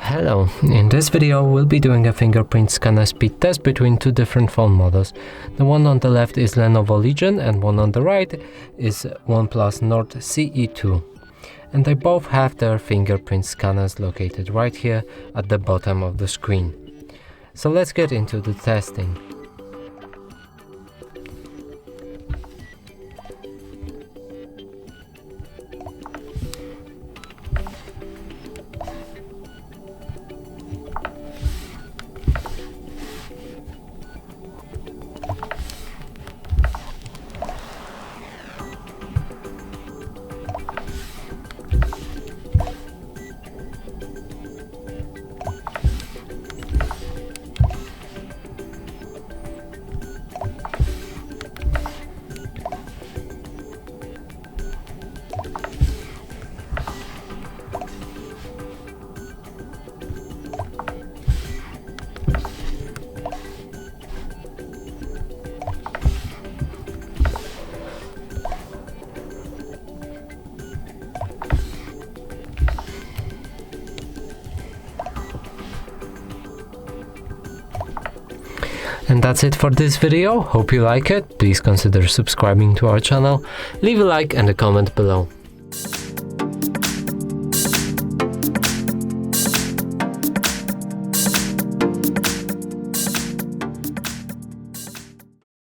Hello, in this video we'll be doing a fingerprint scanner speed test between two different phone models. The one on the left is Lenovo Legion and one on the right is Oneplus Nord CE2. And they both have their fingerprint scanners located right here at the bottom of the screen. So let's get into the testing. And that's it for this video. Hope you like it. Please consider subscribing to our channel. Leave a like and a comment below.